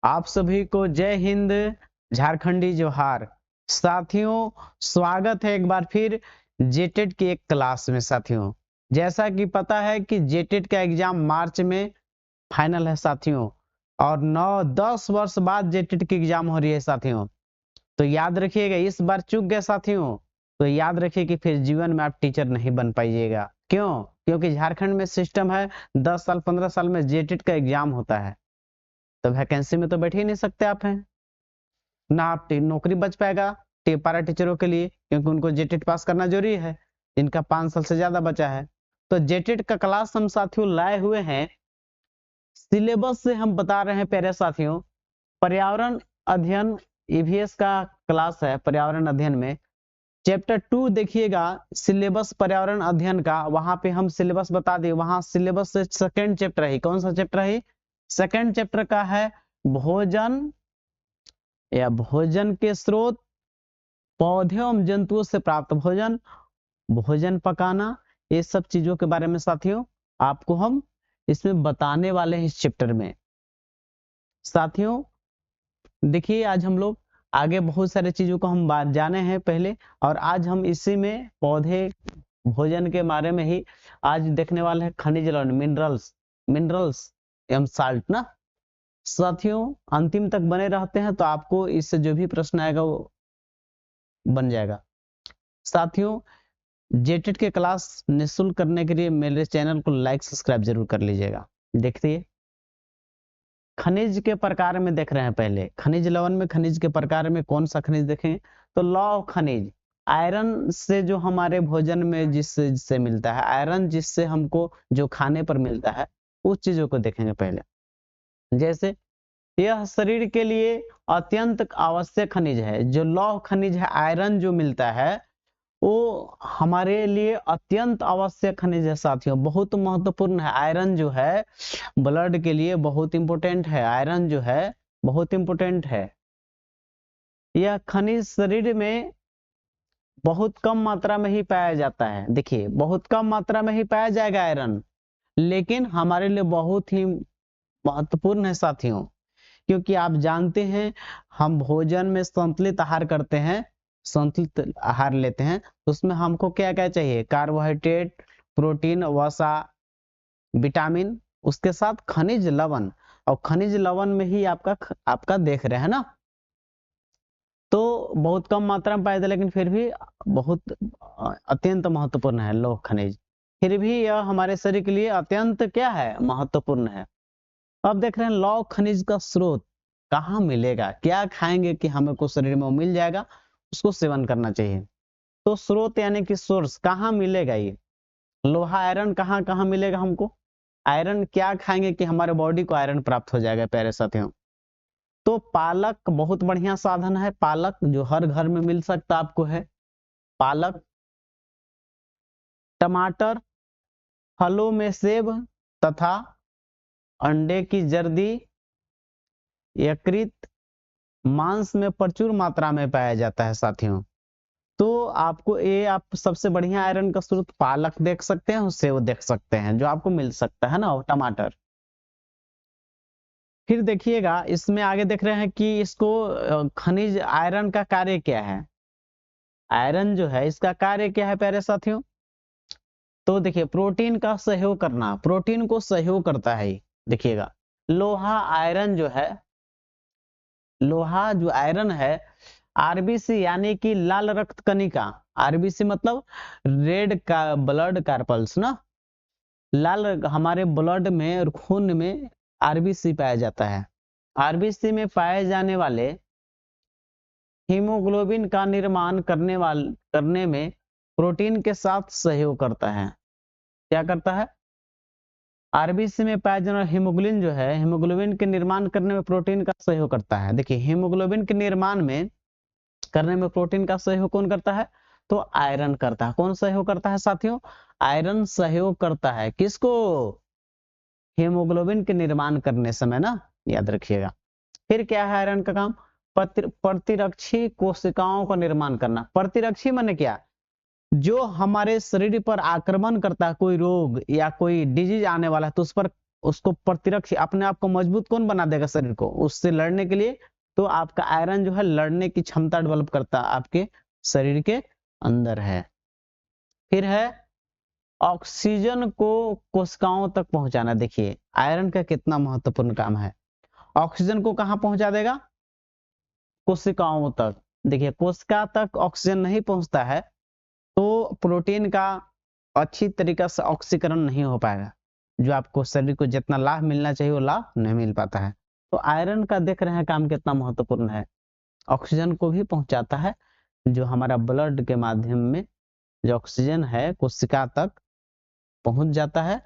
आप सभी को जय हिंद, झारखंडी जोहार। साथियों, स्वागत है एक बार फिर जेटेट की एक क्लास में। साथियों, जैसा कि पता है कि जेटेट का एग्जाम मार्च में फाइनल है साथियों, और 9-10 वर्ष बाद जेटेट की एग्जाम हो रही है साथियों। तो याद रखिएगा, इस बार चूक गए साथियों तो याद रखिए कि फिर जीवन में आप टीचर नहीं बन पाइएगा। क्यों? क्योंकि झारखंड में सिस्टम है 10 साल 15 साल में जेटेट का एग्जाम होता है, तो वैकेंसी में तो बैठ ही नहीं सकते आप हैं ना। आप नौकरी बच पाएगा पारा टीचरों के लिए, क्योंकि उनको जेटेट पास करना जरूरी है, जिनका 5 साल से ज्यादा बचा है। तो जेटेट का क्लास हम साथियों लाए हुए हैं। सिलेबस से हम बता रहे हैं प्यारे साथियों, पर्यावरण अध्ययन ईवीएस का क्लास है। पर्यावरण अध्ययन में चैप्टर 2 देखिएगा, सिलेबस पर्यावरण अध्ययन का। वहां पे हम सिलेबस बता दिए, वहां सिलेबस से सेकंड चैप्टर है। कौन सा चैप्टर है? सेकंड चैप्टर का है भोजन या भोजन के स्रोत, पौधे एवं जंतुओं से प्राप्त भोजन, भोजन पकाना, ये सब चीजों के बारे में साथियों आपको हम इसमें बताने वाले हैं इस चैप्टर में। साथियों देखिए, आज हम लोग आगे बहुत सारे चीजों को हम बात जाने हैं पहले, और आज हम इसी में पौधे भोजन के बारे में ही आज देखने वाले हैं। खनिज लवण, मिनरल्स, मिनरल्स एवं साल्ट ना। साथियों अंतिम तक बने रहते हैं तो आपको इससे जो भी प्रश्न आएगा वो बन जाएगा। साथियों, जेटेट के क्लास निःशुल्क करने के लिए मेरे चैनल को लाइक सब्सक्राइब जरूर कर लीजिएगा। देखिए, खनिज के प्रकार में देख रहे हैं। पहले खनिज लवण में खनिज के प्रकार में कौन सा खनिज देखें तो लौ खनिज, आयरन से जो हमारे भोजन में जिससे मिलता है, आयरन जिससे हमको जो खाने पर मिलता है, उस चीजों को देखेंगे पहले। जैसे यह शरीर के लिए अत्यंत आवश्यक खनिज है। जो लौह खनिज है, आयरन जो मिलता है, वो हमारे लिए अत्यंत आवश्यक खनिज है साथियों, बहुत महत्वपूर्ण है। आयरन जो है ब्लड के लिए बहुत इंपॉर्टेंट है। आयरन जो है बहुत इंपॉर्टेंट है। यह खनिज शरीर में बहुत कम मात्रा में ही पाया जाता है। देखिए, बहुत कम मात्रा में ही पाया जाएगा आयरन, लेकिन हमारे लिए बहुत ही महत्वपूर्ण है साथियों। क्योंकि आप जानते हैं, हम भोजन में संतुलित आहार करते हैं, संतुलित आहार लेते हैं, तो उसमें हमको क्या क्या चाहिए? कार्बोहाइड्रेट, प्रोटीन, वसा, विटामिन, उसके साथ खनिज लवण। और खनिज लवण में ही आपका देख रहे हैं ना, तो बहुत कम मात्रा में पाया जाता है, लेकिन फिर भी बहुत अत्यंत महत्वपूर्ण है लौह खनिज। फिर भी यह हमारे शरीर के लिए अत्यंत क्या है? महत्वपूर्ण है। अब देख रहे हैं लौह खनिज का स्रोत कहाँ मिलेगा, क्या खाएंगे कि हमें को शरीर में वो मिल जाएगा, उसको सेवन करना चाहिए। तो स्रोत यानी कि सोर्स कहाँ मिलेगा? ये लोहा आयरन कहाँ कहाँ मिलेगा हमको? आयरन क्या खाएंगे कि हमारे बॉडी को आयरन प्राप्त हो जाएगा प्यारे साथियों? तो पालक बहुत बढ़िया साधन है। पालक जो हर घर में मिल सकता आपको है। पालक, टमाटर, फलों में सेब तथा अंडे की जर्दी, यकृत, मांस में प्रचुर मात्रा में पाया जाता है साथियों। तो आपको ये आप सबसे बढ़िया आयरन का स्रोत पालक देख सकते हैं, सेब देख सकते हैं, जो आपको मिल सकता है ना, और टमाटर। फिर देखिएगा, इसमें आगे देख रहे हैं कि इसको खनिज आयरन का कार्य क्या है। आयरन जो है इसका कार्य क्या है प्यारे साथियों? तो देखिए, प्रोटीन का सहयोग करना, प्रोटीन को सहयोग करता है। देखिएगा, लोहा आयरन जो है, लोहा जो आयरन है, आरबीसी यानी कि लाल रक्त कणिका, आरबीसी मतलब रेड का ब्लड कार्पल्स ना, लाल हमारे ब्लड में और खून में आरबीसी पाया जाता है। आरबीसी में पाए जाने वाले हीमोग्लोबिन का निर्माण करने में प्रोटीन के साथ सहयोग करता है। क्या करता है? आरबीसी में पाया जाने वाला हीमोग्लोबिन जो है, हीमोग्लोबिन के निर्माण करने में प्रोटीन का सहयोग करता है। देखिए, हीमोग्लोबिन के निर्माण में करने में प्रोटीन का सहयोग कौन करता है? तो आयरन करता है। कौन सहयोग करता है साथियों? आयरन सहयोग करता है। किसको? हीमोग्लोबिन के निर्माण करने समय ना, याद रखिएगा। फिर क्या है आयरन का काम? प्रतिरक्षी कोशिकाओं का निर्माण करना। प्रतिरक्षी माने क्या? जो हमारे शरीर पर आक्रमण करता है, कोई रोग या कोई डिजीज आने वाला है, तो उस पर उसको प्रतिरक्षी अपने आप को मजबूत कौन बना देगा शरीर को उससे लड़ने के लिए, तो आपका आयरन जो है लड़ने की क्षमता डेवलप करता है आपके शरीर के अंदर है। फिर है ऑक्सीजन को कोशिकाओं तक पहुंचाना। देखिए आयरन का कितना महत्वपूर्ण काम है, ऑक्सीजन को कहां पहुंचा देगा, कोशिकाओं तक। देखिए कोशिका तक ऑक्सीजन नहीं पहुंचता है तो प्रोटीन का अच्छी तरीका से ऑक्सीकरण नहीं हो पाएगा, जो आपको शरीर को जितना लाभ मिलना चाहिए वो लाभ नहीं मिल पाता है। तो आयरन का देख रहे हैं काम कितना महत्वपूर्ण है, ऑक्सीजन को भी पहुंचाता है, जो हमारा ब्लड के माध्यम में जो ऑक्सीजन है कोशिका तक पहुंच जाता है,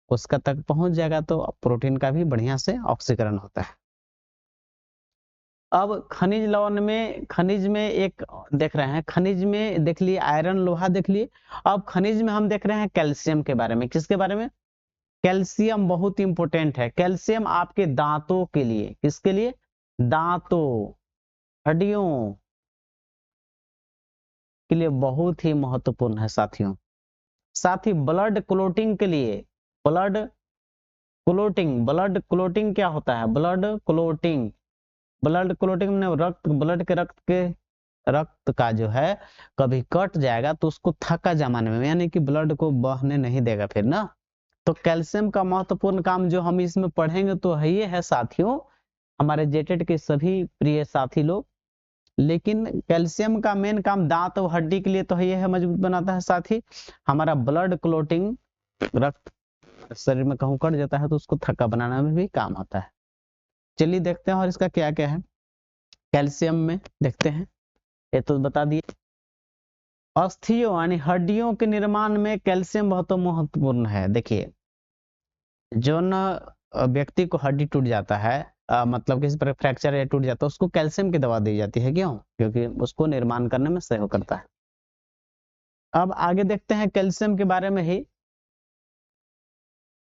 कोशिका तक पहुंच जाएगा तो प्रोटीन का भी बढ़िया से ऑक्सीकरण होता है। अब खनिज लवण में, खनिज में एक देख रहे हैं, खनिज में देख लिए आयरन लोहा देख लिए, अब खनिज में हम देख रहे हैं कैल्शियम के बारे में। किसके बारे में, कैल्शियम बहुत इंपॉर्टेंट है। कैल्शियम आपके दांतों के लिए, किसके लिए, दांतों हड्डियों के लिए बहुत ही महत्वपूर्ण है साथियों। साथ ही ब्लड क्लोटिंग के लिए, ब्लड क्लोटिंग, ब्लड क्लोटिंग क्या होता है, ब्लड क्लोटिंग, ब्लड क्लोटिंग में रक्त, ब्लड के रक्त का जो है कभी कट जाएगा तो उसको थक्का जमाने में, यानी कि ब्लड को बहने नहीं देगा फिर ना। तो कैल्शियम का महत्वपूर्ण काम जो हम इसमें पढ़ेंगे तो है ये है साथियों, हमारे जेटेड के सभी प्रिय साथी लोग। लेकिन कैल्शियम का मेन काम दांत और हड्डी के लिए तो ये है मजबूत बनाता है, साथ ही हमारा ब्लड क्लोटिंग, रक्त शरीर में कहूं कट जाता है तो उसको थक्का बनाने में भी काम आता है। चलिए देखते हैं और इसका क्या क्या है कैल्शियम में, देखते हैं। ये तो बता दिए। अस्थियों यानी हड्डियों के निर्माण में कैल्शियम बहुत महत्वपूर्ण है। देखिए जो न व्यक्ति को हड्डी टूट जाता है, मतलब किसी पर फ्रैक्चर या टूट जाता है, उसको कैल्शियम की दवा दी जाती है। क्यों, क्योंकि उसको निर्माण करने में सहयोग करता है। अब आगे देखते हैं कैल्शियम के बारे में ही,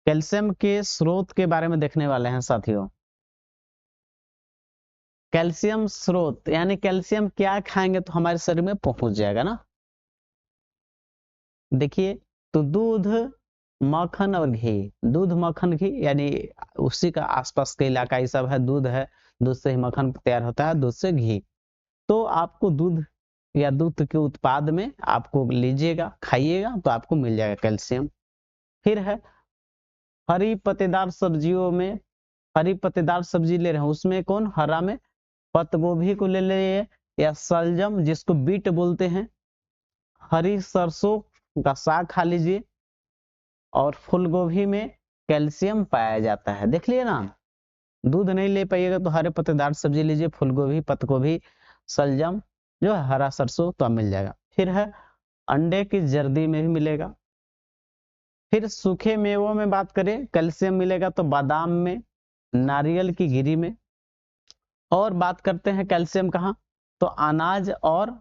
कैल्शियम के स्रोत के बारे में देखने वाले हैं साथियों। कैल्शियम स्रोत यानी कैल्शियम क्या खाएंगे तो हमारे शरीर में पहुंच जाएगा ना। देखिए तो दूध, मक्खन और घी, दूध मक्खन घी यानी उसी का आसपास का इलाका ही सब है, दूध है, दूध से ही मक्खन तैयार होता है, दूध से घी। तो आपको दूध या दूध के उत्पाद में आपको लीजिएगा, खाइएगा तो आपको मिल जाएगा कैल्शियम। फिर है हरी पत्तेदार सब्जियों में, हरी पत्तेदार सब्जी ले रहे हैं उसमें कौन, हरा में पत्त गोभी को ले लिए या सलजम जिसको बीट बोलते हैं, हरी सरसों का साग खा लीजिए, और फूल गोभी में कैल्शियम पाया जाता है। देख लिए ना, दूध नहीं ले पाइएगा तो हरे पत्तेदार सब्जी लीजिए, फूल गोभी, पत्त गोभी, सलजम जो है हरा सरसों तो मिल जाएगा। फिर है अंडे की जर्दी में भी मिलेगा। फिर सूखे मेवों में बात करें कैल्शियम मिलेगा तो बादाम में, नारियल की गिरी में। और बात करते हैं कैल्शियम कहाँ, तो अनाज और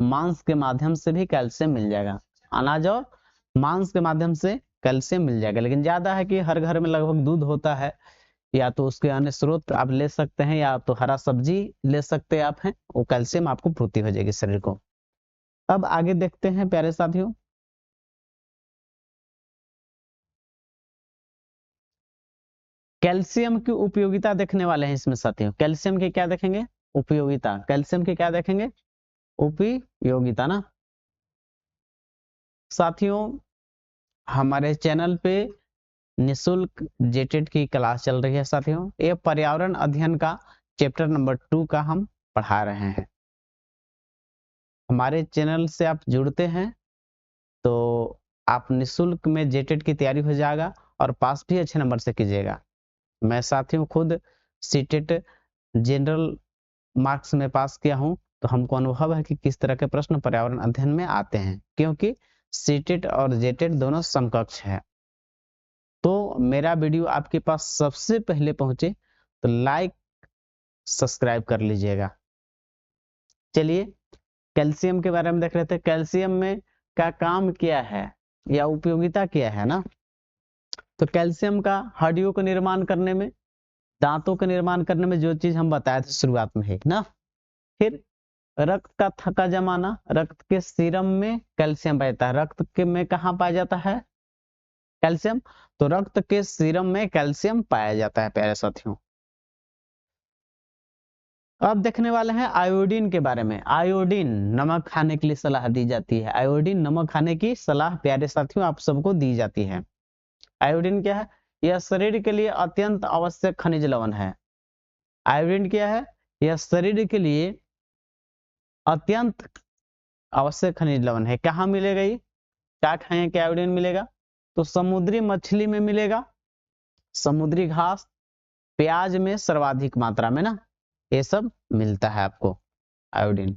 मांस के माध्यम से भी कैल्शियम मिल जाएगा, अनाज और मांस के माध्यम से कैल्शियम मिल जाएगा। लेकिन ज्यादा है कि हर घर में लगभग दूध होता है, या तो उसके अन्य स्रोत आप ले सकते हैं, या तो हरा सब्जी ले सकते हैं आप हैं, वो कैल्शियम आपको पूर्ति हो जाएगी शरीर को। अब आगे देखते हैं प्यारे साथियों, कैल्शियम की उपयोगिता देखने वाले हैं इसमें साथियों। कैल्शियम की क्या देखेंगे, उपयोगिता, कैल्शियम की क्या देखेंगे, उपयोगिता ना। साथियों हमारे चैनल पे निशुल्क जेटेड की क्लास चल रही है साथियों, ये पर्यावरण अध्ययन का चैप्टर नंबर 2 का हम पढ़ा रहे हैं। हमारे चैनल से आप जुड़ते हैं तो आप निशुल्क में जेटेड की तैयारी हो जाएगा और पास भी अच्छे नंबर से कीजिएगा। मैं साथियों खुद सीटेट जनरल मार्क्स में पास किया हूं, तो हमको अनुभव है कि किस तरह के प्रश्न पर्यावरण अध्ययन में आते हैं, क्योंकि सीटेट और जेटेड दोनों समकक्ष है। तो मेरा वीडियो आपके पास सबसे पहले पहुंचे तो लाइक सब्सक्राइब कर लीजिएगा। चलिए कैल्शियम के बारे में देख रहे थे, कैल्शियम में का काम क्या है या उपयोगिता क्या है ना। तो कैल्शियम का हड्डियों को निर्माण करने में, दांतों का निर्माण करने में, जो चीज हम बताए थे शुरुआत में है ना। फिर रक्त का थक्का जमाना, रक्त के सीरम में कैल्शियम पाया जाता है, रक्त के में कहाँ पाया जाता है कैल्शियम, तो रक्त के सीरम में कैल्शियम पाया जाता है प्यारे साथियों। अब देखने वाले हैं आयोडीन के बारे में। आयोडीन नमक खाने के लिए सलाह दी जाती है। आयोडीन नमक खाने की सलाह प्यारे साथियों आप सबको दी जाती है। आयोडीन क्या है? यह शरीर के लिए अत्यंत आवश्यक खनिज लवण है। आयोडीन क्या है? यह शरीर के लिए अत्यंत आवश्यक खनिज लवण है। कहाँ मिलेगा ये? क्या खाएं कि आयोडीन मिलेगा? तो समुद्री मछली में मिलेगा, समुद्री घास, प्याज में सर्वाधिक मात्रा में ना, ये सब मिलता है आपको आयोडीन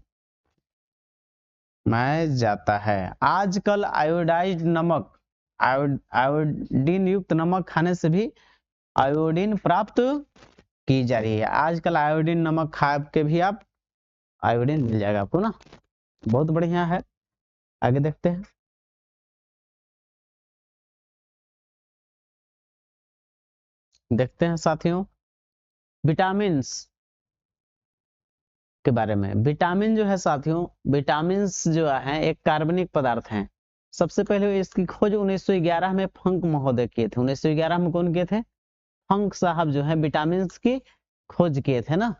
में जाता है। आजकल आयोडाइज्ड नमक, आयोडीन युक्त नमक खाने से भी आयोडीन प्राप्त की जा रही है। आजकल आयोडीन नमक खा के भी आप आयोडीन मिल जाएगा आपको ना, बहुत बढ़िया है। आगे देखते हैं। देखते हैं साथियों विटामिन के बारे में। विटामिन जो है साथियों, विटामिन जो है एक कार्बनिक पदार्थ हैं। सबसे पहले इसकी खोज 1911 में फंक महोदय किए थे। 1911 में कौन किए थे? फंक साहब जो है विटामिन की खोज किए थे ना।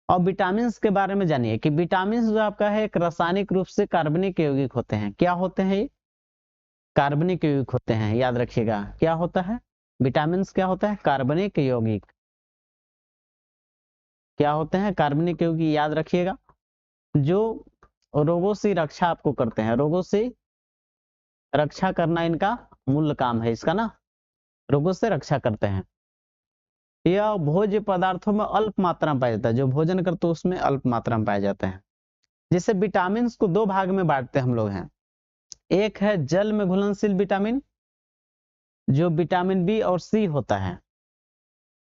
और विटामिन के बारे में जानिए कि विटामिन जो आपका है एक रासायनिक रूप से कार्बनिक यौगिक होते हैं। क्या होते हैं ये? कार्बनिक यौगिक होते हैं, याद रखिएगा। क्या होता है? विटामिन क्या होता है? कार्बनिक यौगिक। क्या होते हैं? कार्बनिक यौगिक, याद रखिएगा। जो रोगों से रक्षा आपको करते हैं, रोगों से रक्षा करना इनका मूल काम है इसका ना, रोगों से रक्षा करते हैं। यह भोज्य पदार्थों में अल्प मात्रा में पाया जाता है। जो भोजन करते हैं उसमें अल्प मात्रा में पाए जाते हैं। जैसे विटामिन को दो भाग में बांटते हम लोग हैं। एक है जल में घुलनशील विटामिन, जो विटामिन बी और सी होता है,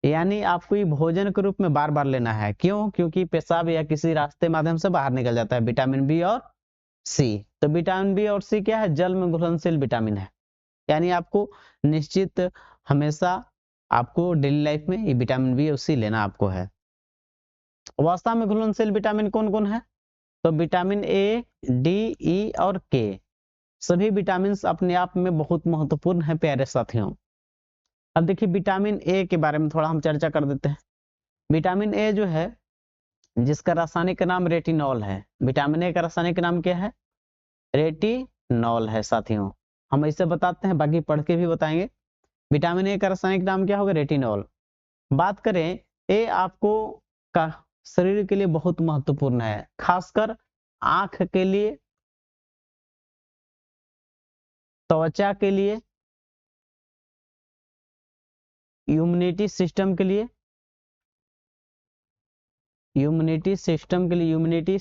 यानी आपको ये भोजन के रूप में बार बार लेना है। क्यों? क्योंकि पेशाब या किसी रास्ते माध्यम से बाहर निकल जाता है विटामिन बी और सी। तो विटामिन बी और सी क्या है? जल में घुलनशील विटामिन है, यानी आपको निश्चित हमेशा आपको डेली लाइफ में ये विटामिन बी और सी लेना आपको है। वसा में घुलनशील विटामिन कौन कौन है? तो विटामिन ए, डी, ई और के, सभी विटामिन अपने आप में बहुत महत्वपूर्ण है प्यारे साथियों। अब देखिए विटामिन ए के बारे में थोड़ा हम चर्चा कर देते हैं। विटामिन ए जो है, जिसका रासायनिक नाम रेटिनॉल है। विटामिन ए का रासायनिक नाम क्या है? रेटिनॉल है साथियों। हम इसे बताते हैं, बाकी पढ़ के भी बताएंगे। विटामिन ए का रासायनिक नाम क्या होगा? रेटिनॉल। बात करें, ए आपको का शरीर के लिए बहुत महत्वपूर्ण है, खासकर आंख के लिए, त्वचा के लिए, इम्यूनिटी सिस्टम के लिए, इम्यूनिटी सिस्टम के लिए, इम्यूनिटी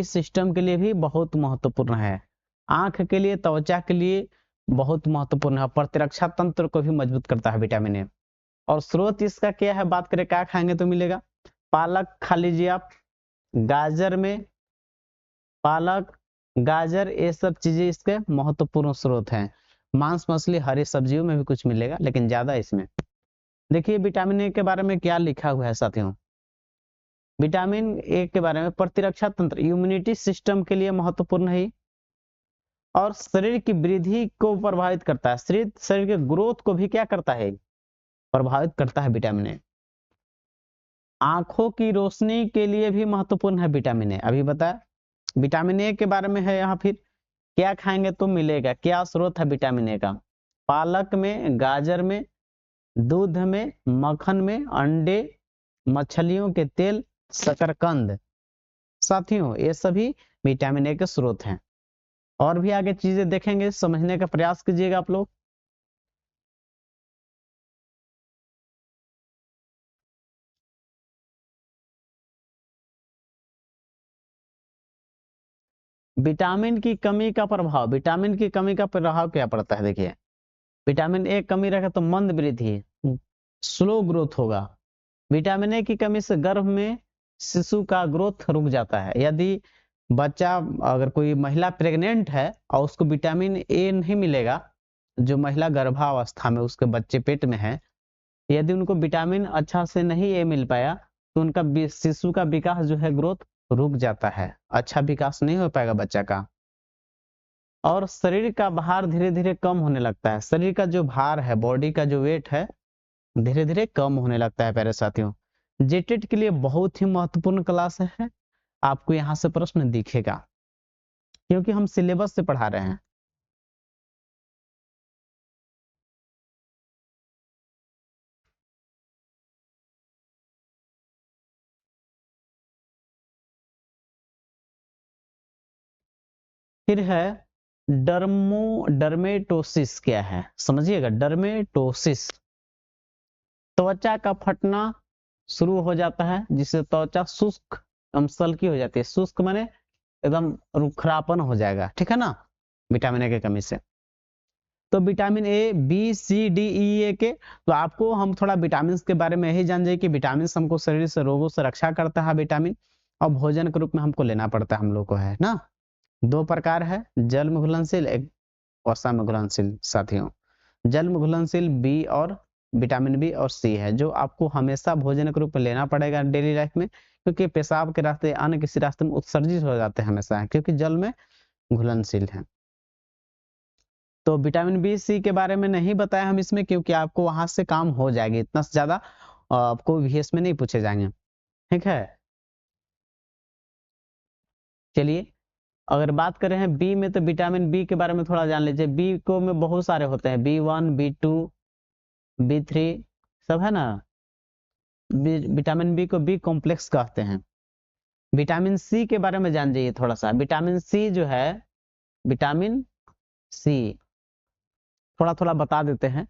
सिस्टम के लिए भी बहुत महत्वपूर्ण है। आंख के लिए, त्वचा के लिए बहुत महत्वपूर्ण है। प्रतिरक्षा तंत्र को भी मजबूत करता है विटामिन ए। और स्रोत इसका क्या है? बात करें क्या खाएंगे तो मिलेगा। पालक खा लीजिए आप, गाजर में, पालक, गाजर, ये सब चीजें इसके महत्वपूर्ण स्रोत हैं। मांस, मछली, हरी सब्जियों में भी कुछ मिलेगा, लेकिन ज्यादा इसमें। देखिए विटामिन ए के बारे में क्या लिखा हुआ है साथियों। विटामिन ए के बारे में, प्रतिरक्षा तंत्र, इम्यूनिटी सिस्टम के लिए महत्वपूर्ण है और शरीर की वृद्धि को प्रभावित करता है। शरीर के ग्रोथ को भी क्या करता है? प्रभावित करता है विटामिन ए। आंखों की रोशनी के लिए भी महत्वपूर्ण है विटामिन ए, अभी बताया। विटामिन ए के बारे में है यहाँ फिर, क्या खाएंगे तो मिलेगा। क्या स्रोत है विटामिन ए का? पालक में, गाजर में, दूध में, मक्खन में, अंडे, मछलियों के तेल, शकरकंद। साथियों ये सभी विटामिन ए के स्रोत हैं। और भी आगे चीजें देखेंगे, समझने का प्रयास कीजिएगा आप लोग। विटामिन की कमी का प्रभाव, विटामिन की कमी का प्रभाव क्या पड़ता है? देखिए विटामिन ए कमी रखे तो मंद वृद्धि, स्लो ग्रोथ होगा। विटामिन ए की कमी से गर्भ में शिशु का ग्रोथ रुक जाता है। यदि बच्चा, अगर कोई महिला प्रेग्नेंट है और उसको विटामिन ए नहीं मिलेगा, जो महिला गर्भावस्था में उसके बच्चे पेट में है, यदि उनको विटामिन अच्छा से नहीं ए मिल पाया तो उनका शिशु का विकास जो है, ग्रोथ रुक जाता है, अच्छा विकास नहीं हो पाएगा बच्चा का। और शरीर का भार धीरे धीरे कम होने लगता है। शरीर का जो भार है, बॉडी का जो वेट है, धीरे धीरे कम होने लगता है प्यारे साथियों। जेटेट के लिए बहुत ही महत्वपूर्ण क्लास है। आपको यहाँ से प्रश्न दिखेगा क्योंकि हम सिलेबस से पढ़ा रहे हैं। फिर है डर्मेटोसिस। क्या है समझिएगा, डर्मेटोसिस। त्वचा का फटना शुरू हो जाता है जिससे त्वचा शुष्क एवं सल्की हो जाती है। शुष्क माने एकदम रुखरापन हो जाएगा, ठीक है ना, विटामिन ए की कमी से। तो vitamin A, B, C, D, E, A K, तो आपको हम थोड़ा विटामिन के बारे में यही जान जाए कि विटामिन हमको शरीर से रोगों से रक्षा करता है विटामिन, और भोजन के रूप में हमको लेना पड़ता है हम लोग को, है ना। दो प्रकार है, जल में घुलनशील, एक वसा में घुलनशील साथियों। जल में घुलनशील बी और विटामिन बी और सी है, जो आपको हमेशा भोजन के रूप में लेना पड़ेगा डेली लाइफ में, क्योंकि पेशाब के रास्ते, अन्य किसी रास्ते में उत्सर्जित हो जाते हैं हमेशा, क्योंकि जल में घुलनशील है। तो विटामिन बी सी के बारे में नहीं बताया हम इसमें, क्योंकि आपको वहां से काम हो जाएगी, इतना ज्यादा आपको VS में नहीं पूछे जाएंगे, ठीक है। चलिए, अगर बात करें हैं बी में, तो विटामिन बी के बारे में थोड़ा जान लीजिए। बी को में बहुत सारे होते हैं, B1, B2, B3 सब है ना। विटामिन बी को बी कॉम्प्लेक्स कहते हैं। विटामिन सी के बारे में जान जाइए थोड़ा सा। विटामिन सी जो है, विटामिन सी थोड़ा थोड़ा बता देते हैं।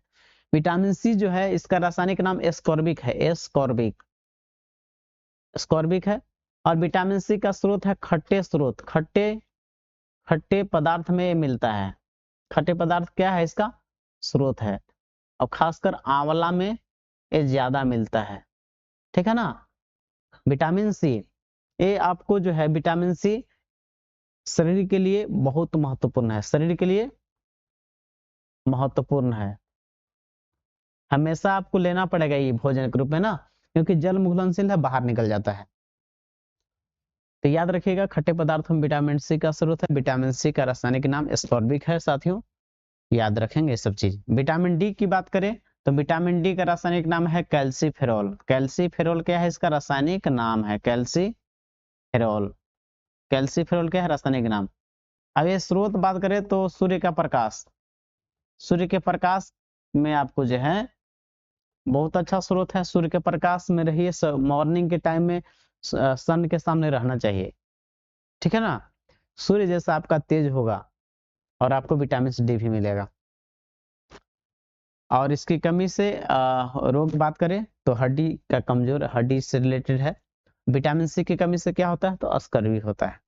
विटामिन सी जो है, इसका रासायनिक नाम एस्कॉर्बिक है, एस्कॉर्बिक, एस्कॉर्बिक है। और विटामिन सी का स्रोत है खट्टे स्रोत, खट्टे खट्टे पदार्थ में मिलता है। खट्टे पदार्थ क्या है, इसका स्रोत है, और खासकर आंवला में ये ज्यादा मिलता है, ठीक है ना। विटामिन सी, ये आपको जो है विटामिन सी शरीर के लिए बहुत महत्वपूर्ण है, शरीर के लिए महत्वपूर्ण है। हमेशा आपको लेना पड़ेगा ये भोजन के रूप में ना, क्योंकि जल में घुलनशील है, बाहर निकल जाता है। तो याद रखिएगा, खट्टे पदार्थों में विटामिन सी का स्रोत है। विटामिन सी का रासायनिक नाम एस्कॉर्बिक है साथियों, याद रखेंगे सब चीज। विटामिन डी की बात करें, तो विटामिन डी का रासायनिक नाम है कैल्सीफेरॉल। कैल्सीफेरॉल क्या है, इसका रासायनिक नाम है कैल्सीफेरॉल। कैल्सीफेरॉल क्या है रासायनिक नाम। अब ये स्रोत बात करें तो सूर्य का प्रकाश, सूर्य के प्रकाश में आपको जो है बहुत अच्छा स्रोत है। सूर्य के प्रकाश में रहिए, मॉर्निंग के टाइम में सन के सामने रहना चाहिए, ठीक है ना। सूर्य जैसा आपका तेज होगा और आपको विटामिन डी भी मिलेगा। और इसकी कमी से रोग बात करें तो हड्डी का कमजोर, हड्डी से रिलेटेड है। विटामिन सी की कमी से क्या होता है, तो स्कर्वी होता है।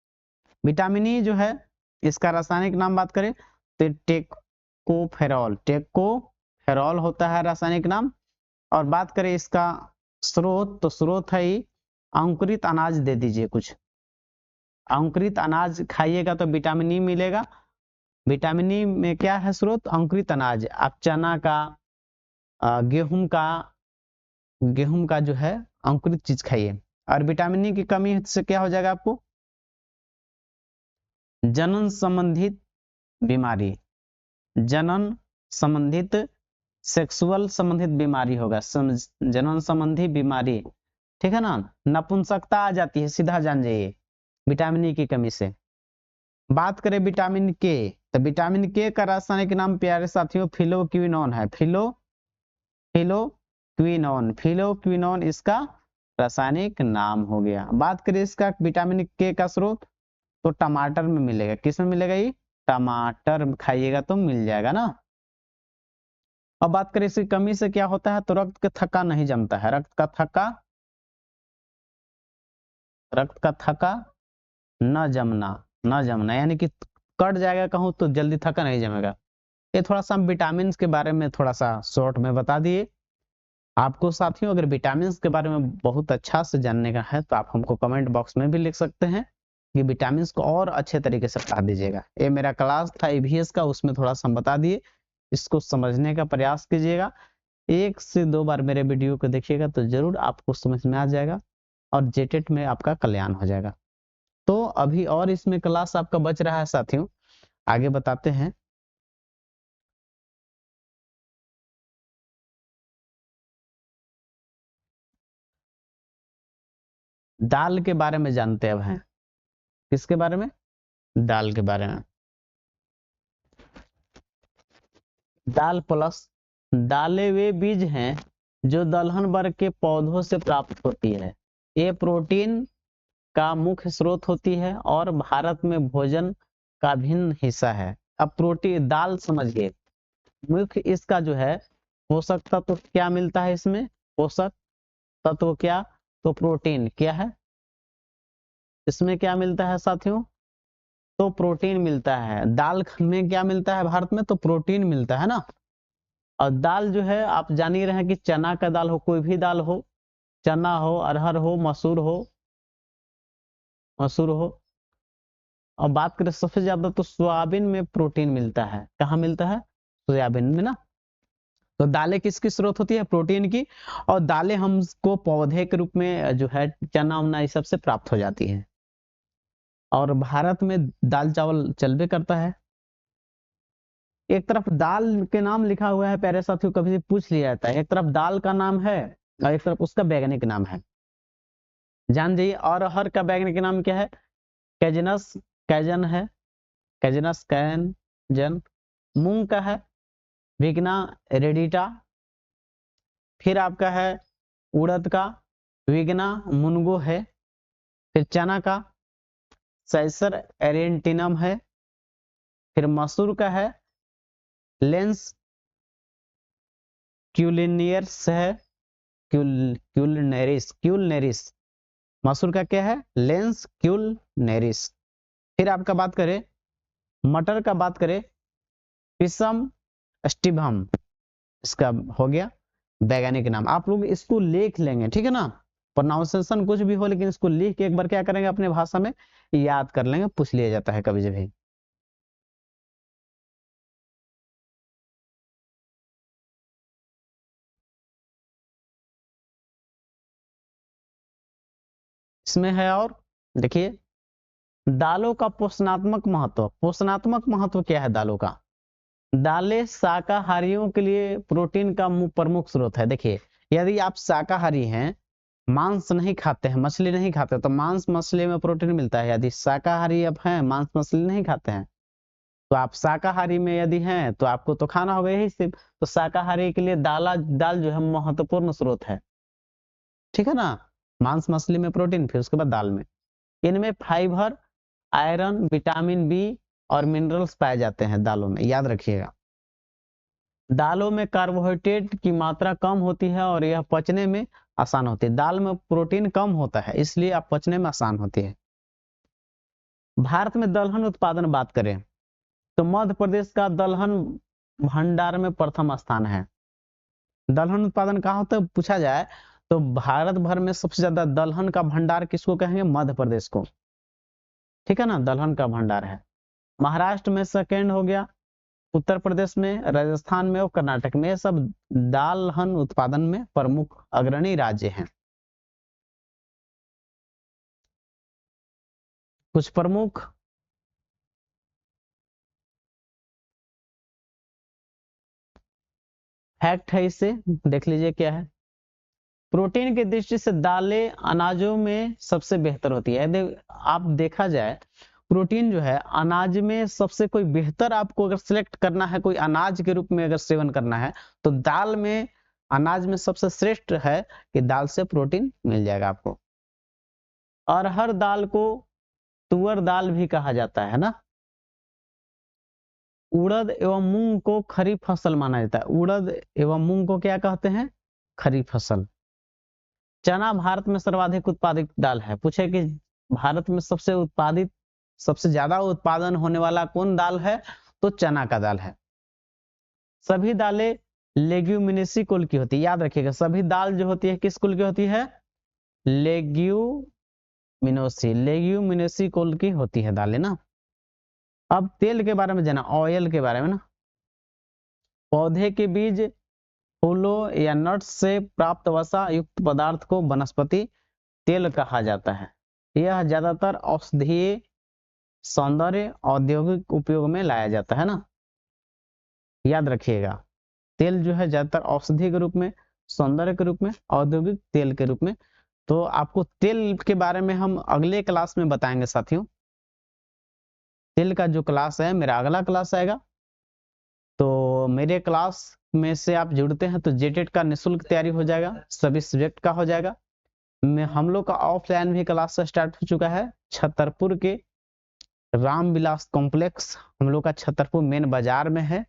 विटामिन ई जो है, इसका रासायनिक नाम बात करें तो टेकोफेरॉल, टेकोफेरॉल होता है रासायनिक नाम। और बात करें इसका स्रोत, तो स्रोत है ही अंकुरित अनाज। दे दीजिए कुछ अंकुरित अनाज खाइएगा तो विटामिन ई मिलेगा। विटामिन ई में क्या है स्रोत, अंकुरित अनाज। आप चना का, गेहूं का जो है अंकुरित चीज खाइए। और विटामिन ई की कमी से क्या हो जाएगा आपको, जनन संबंधित बीमारी, जनन संबंधित, सेक्सुअल संबंधित बीमारी होगा, जनन संबंधी बीमारी, ठीक है ना। नपुंसकता आ जाती है, सीधा जान जाइए विटामिन ई की कमी से। बात करें विटामिन के, तो विटामिन के का रासायनिक नाम प्यारे साथियों फिलोक्विनोन है। फिलोक्विनोन इसका रासायनिक नाम हो गया। बात करें इसका विटामिन के का स्रोत, तो टमाटर में मिलेगा। किस में मिलेगा, ये टमाटर खाइएगा तो मिल जाएगा ना। अब बात करें इसकी कमी से क्या होता है, तो रक्त का थक्का नहीं जमता है। रक्त का थक्का न जमना यानी कि कट जाएगा कहूं तो जल्दी थक्का नहीं जमेगा। ये थोड़ा सा हम विटामिन के बारे में थोड़ा सा शॉर्ट में बता दिए आपको साथियों। अगर विटामिन के बारे में बहुत अच्छा से जानने का है तो आप हमको कमेंट बॉक्स में भी लिख सकते हैं कि विटामिन को और अच्छे तरीके से बता दीजिएगा। ये मेरा क्लास था EVS का, उसमें थोड़ा सा हम बता दिए, इसको समझने का प्रयास कीजिएगा। 1 से 2 बार मेरे वीडियो को देखिएगा तो जरूर आपको समझ में आ जाएगा और जेटेट में आपका कल्याण हो जाएगा। तो अभी और इसमें क्लास आपका बच रहा है साथियों। आगे बताते हैं। दाल के बारे में जानते अब हैं। किसके बारे में? दाल के बारे में। दाल प्लस, दालें वे बीज हैं जो दलहन वर्ग के पौधों से प्राप्त होती है। ये प्रोटीन का मुख्य स्रोत होती है और भारत में भोजन का भिन्न हिस्सा है। अब प्रोटीन दाल समझिए, मुख्य इसका जो है पोषक तत्व क्या मिलता है इसमें? पोषक तत्व क्या? तो प्रोटीन क्या है इसमें, क्या मिलता है साथियों? तो प्रोटीन मिलता है। दाल में क्या मिलता है भारत में? तो प्रोटीन मिलता है ना। और दाल जो है आप जान ही रहे हैं कि चना का दाल हो, कोई भी दाल हो, चना हो, अरहर हो, मसूर हो। और बात करें सबसे ज्यादा तो सोयाबीन में प्रोटीन मिलता है। कहाँ मिलता है? सोयाबीन में ना। तो दालें किसकी स्रोत होती है? प्रोटीन की। और दालें हमको पौधे के रूप में जो है चना उना इस सब से प्राप्त हो जाती हैं। और भारत में दाल चावल चलबे करता है। एक तरफ दाल के नाम लिखा हुआ है प्यारे साथियों, कभी पूछ लिया जाता है, एक तरफ दाल का नाम है और एक तरफ उसका वैज्ञानिक नाम है, जान जाइए। और अरहर का वैज्ञानिक नाम क्या है? कैजनस कैजन है, कैजनस कैजन। मूंग का है विग्ना रेडिटा। फिर आपका है उड़द का विग्ना मुनगो है। फिर चना का सैसर एरेंटिनम है। फिर मसूर का है लेंस क्यूलिनियर्स है, क्यूलनेरिस। मसूर का क्या है? लेंस क्यूलनेरिस। फिर आपका बात करें मटर का, बात करें पिसम स्टिभम, इसका हो गया वैज्ञानिक नाम। आप लोग इसको लिख लेंगे, ठीक है ना। प्रोनाउंसिएशन कुछ भी हो लेकिन इसको लिख के एक बार क्या करेंगे अपने भाषा में याद कर लेंगे, पूछ लिया जाता है कभी भी। इसमें है और देखिए दालों का पोषणात्मक महत्व। पोषणात्मक महत्व क्या है दालों का? दालें शाकाहारियों के लिए प्रोटीन का प्रमुख स्रोत है। देखिए यदि आप शाकाहारी हैं, मांस नहीं खाते हैं, मछली नहीं खाते, तो मांस मछली में प्रोटीन मिलता है। यदि शाकाहारी आप हैं, मांस मछली नहीं खाते हैं, तो आप शाकाहारी में यदि हैं तो आपको तो खाना होगा यही सिर्फ। तो शाकाहारी के लिए दाल जो है महत्वपूर्ण स्रोत है, ठीक है ना। मांस मछली में प्रोटीन, फिर उसके बाद दाल में। इनमें फाइबर, आयरन, विटामिन बी और मिनरल्स पाए जाते हैं दालों में, याद रखिएगा। दालों में कार्बोहाइड्रेट की मात्रा कम होती है और यह पचने में आसान होती है। दाल में प्रोटीन कम होता है इसलिए आप पचने में आसान होती है। भारत में दलहन उत्पादन बात करें तो मध्य प्रदेश का दलहन भंडार में प्रथम स्थान है। दलहन उत्पादन कहाँ होता है पूछा जाए तो भारत भर में सबसे ज्यादा दलहन का भंडार किसको कहेंगे? मध्य प्रदेश को, ठीक है ना। दलहन का भंडार है। महाराष्ट्र में सेकेंड हो गया, उत्तर प्रदेश में, राजस्थान में और कर्नाटक में, ये सब दालहन उत्पादन में प्रमुख अग्रणी राज्य हैं। कुछ प्रमुख फैक्ट है, इससे देख लीजिए क्या है। प्रोटीन की दृष्टि से दालें अनाजों में सबसे बेहतर होती है। आप देखा जाए प्रोटीन जो है अनाज में सबसे कोई बेहतर आपको अगर सिलेक्ट करना है, कोई अनाज के रूप में अगर सेवन करना है तो दाल में, अनाज में सबसे श्रेष्ठ है कि दाल से प्रोटीन मिल जाएगा आपको। और हर दाल को तुअर दाल भी कहा जाता है ना। उड़द एवं मूंग को खरीफ फसल माना जाता है। उड़द एवं मूंग को क्या कहते हैं? खरीफ फसल। चना भारत में सर्वाधिक उत्पादित दाल है। पूछे कि भारत में सबसे ज्यादा उत्पादन होने वाला कौन दाल है? तो चना का दाल है। सभी दालें लेग्यूमिनेसी कुल की होती है, याद रखिएगा। सभी दाल जो होती है किस कुल की होती है? लेग्यूमिनेसी कुल की होती है दालें ना। अब तेल के बारे में जाना, ऑयल के बारे में ना। पौधे के बीज, फूलों या नट्स से प्राप्त वसा युक्त पदार्थ को वनस्पति तेल कहा जाता है। यह ज्यादातर औषधीय सौंदर्य औद्योगिक उपयोग में लाया जाता है ना, याद रखिएगा। तेल जो है ज्यादातर औषधि के रूप में, सौंदर्य के रूप में, औद्योगिक तेल के रूप में। तो आपको तेल के बारे में हम अगले क्लास में बताएंगे साथियों। तेल का जो क्लास है मेरा अगला क्लास आएगा। तो मेरे क्लास में से आप जुड़ते हैं तो जेटेट का निःशुल्क तैयारी हो जाएगा, सभी सब्जेक्ट का हो जाएगा। हम लोग का ऑफलाइन भी क्लास स्टार्ट हो चुका है छतरपुर के रामविलास कॉम्प्लेक्स, हम लोग का छतरपुर मेन बाजार में है।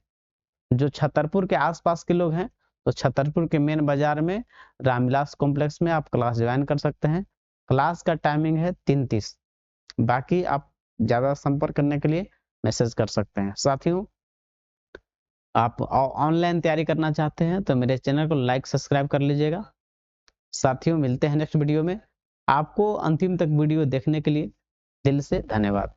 जो छतरपुर के आसपास के लोग हैं तो छतरपुर के मेन बाजार में रामविलास कॉम्प्लेक्स में आप क्लास ज्वाइन कर सकते हैं। क्लास का टाइमिंग है 3:30। बाकी आप ज्यादा संपर्क करने के लिए मैसेज कर सकते हैं। साथियों, आप ऑनलाइन तैयारी करना चाहते हैं तो मेरे चैनल को लाइक सब्सक्राइब कर लीजिएगा। साथियों, मिलते हैं नेक्स्ट वीडियो में। आपको अंतिम तक वीडियो देखने के लिए दिल से धन्यवाद।